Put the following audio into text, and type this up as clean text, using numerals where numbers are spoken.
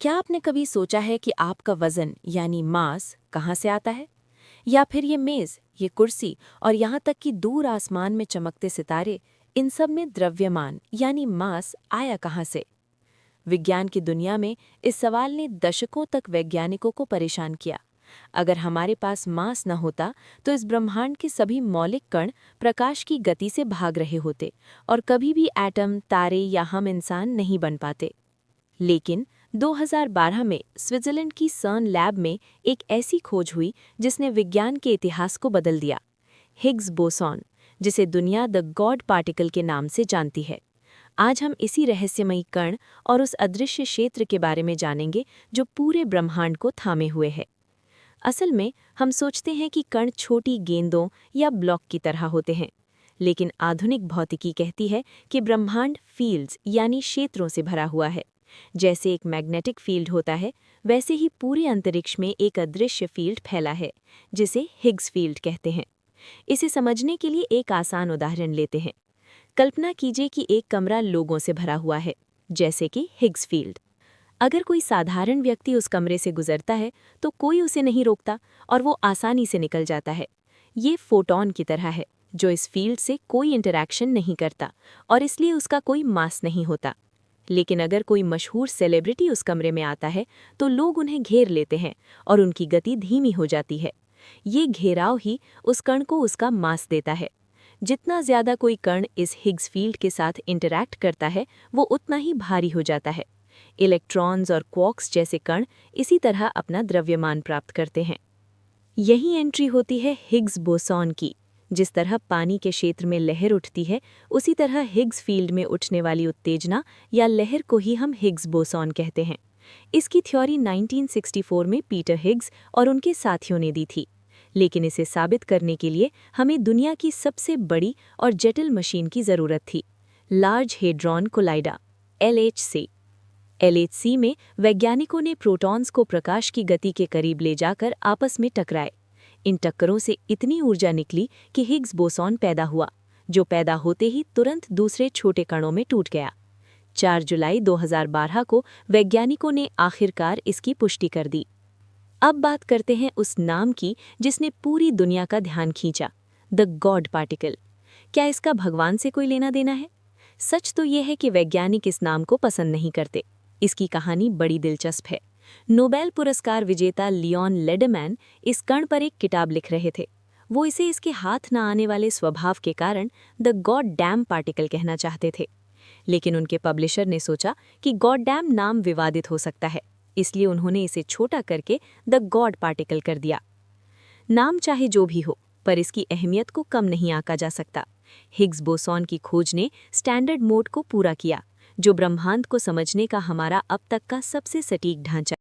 क्या आपने कभी सोचा है कि आपका वजन यानी मास कहाँ से आता है? या फिर ये मेज, ये कुर्सी और यहाँ तक कि दूर आसमान में चमकते सितारे, इन सब में द्रव्यमान यानी मास आया कहाँ से? विज्ञान की दुनिया में इस सवाल ने दशकों तक वैज्ञानिकों को परेशान किया। अगर हमारे पास मास न होता तो इस ब्रह्मांड के सभी मौलिक कण प्रकाश की गति से भाग रहे होते और कभी भी एटम, तारे या हम इंसान नहीं बन पाते। लेकिन 2012 में स्विट्जरलैंड की सर्न लैब में एक ऐसी खोज हुई जिसने विज्ञान के इतिहास को बदल दिया। हिग्स बोसॉन, जिसे दुनिया द गॉड पार्टिकल के नाम से जानती है। आज हम इसी रहस्यमयी कण और उस अदृश्य क्षेत्र के बारे में जानेंगे जो पूरे ब्रह्मांड को थामे हुए है। असल में हम सोचते हैं कि कण छोटी गेंदों या ब्लॉक की तरह होते हैं, लेकिन आधुनिक भौतिकी कहती है कि ब्रह्मांड फील्ड्स यानी क्षेत्रों से भरा हुआ है। जैसे एक मैग्नेटिक फील्ड होता है, वैसे ही पूरे अंतरिक्ष में एक अदृश्य फील्ड फैला है, जिसे हिग्स फील्ड कहते हैं। इसे समझने के लिए एक आसान उदाहरण लेते हैं। कल्पना कीजिए कि एक कमरा लोगों से भरा हुआ है, जैसे कि हिग्स फील्ड। अगर कोई साधारण व्यक्ति उस कमरे से गुजरता है, तो कोई उसे नहीं रोकता और वो आसानी से निकल जाता है। ये फोटॉन की तरह है, जो इस फील्ड से कोई इंटरैक्शन नहीं करता और इसलिए उसका कोई मास नहीं होता। लेकिन अगर कोई मशहूर सेलिब्रिटी उस कमरे में आता है, तो लोग उन्हें घेर लेते हैं और उनकी गति धीमी हो जाती है। ये घेराव ही उस कण को उसका मास देता है। जितना ज्यादा कोई कण इस हिग्स फील्ड के साथ इंटरैक्ट करता है, वो उतना ही भारी हो जाता है। इलेक्ट्रॉन्स और क्वार्क्स जैसे कण इसी तरह अपना द्रव्यमान प्राप्त करते हैं। यही एंट्री होती है हिग्स बोसॉन की। जिस तरह पानी के क्षेत्र में लहर उठती है, उसी तरह हिग्स फील्ड में उठने वाली उत्तेजना या लहर को ही हम हिग्स बोसॉन कहते हैं। इसकी थ्योरी 1964 में पीटर हिग्स और उनके साथियों ने दी थी। लेकिन इसे साबित करने के लिए हमें दुनिया की सबसे बड़ी और जटिल मशीन की ज़रूरत थी, large hadron collider LHC। LHC में वैज्ञानिकों ने प्रोटॉन्स को प्रकाश की गति के करीब ले जाकर आपस में टकराए। इन टक्करों से इतनी ऊर्जा निकली कि हिग्स बोसॉन पैदा हुआ, जो पैदा होते ही तुरंत दूसरे छोटे कणों में टूट गया। 4 जुलाई 2012 को वैज्ञानिकों ने आखिरकार इसकी पुष्टि कर दी। अब बात करते हैं उस नाम की जिसने पूरी दुनिया का ध्यान खींचा, द गॉड पार्टिकल। क्या इसका भगवान से कोई लेना देना है? सच तो यह है कि वैज्ञानिक इस नाम को पसंद नहीं करते। इसकी कहानी बड़ी दिलचस्प है। नोबेल पुरस्कार विजेता लियोन लेडरमैन इस कण पर एक किताब लिख रहे थे। वो इसे इसके हाथ न आने वाले स्वभाव के कारण द गॉड डैम पार्टिकल कहना चाहते थे। लेकिन उनके पब्लिशर ने सोचा कि गॉड डैम नाम विवादित हो सकता है, इसलिए उन्होंने इसे छोटा करके द गॉड पार्टिकल कर दिया। नाम चाहे जो भी हो, पर इसकी अहमियत को कम नहीं आंका जा सकता। हिग्स बोसॉन की खोज ने स्टैंडर्ड मोड को पूरा किया, जो ब्रह्मांड को समझने का हमारा अब तक का सबसे सटीक ढांचा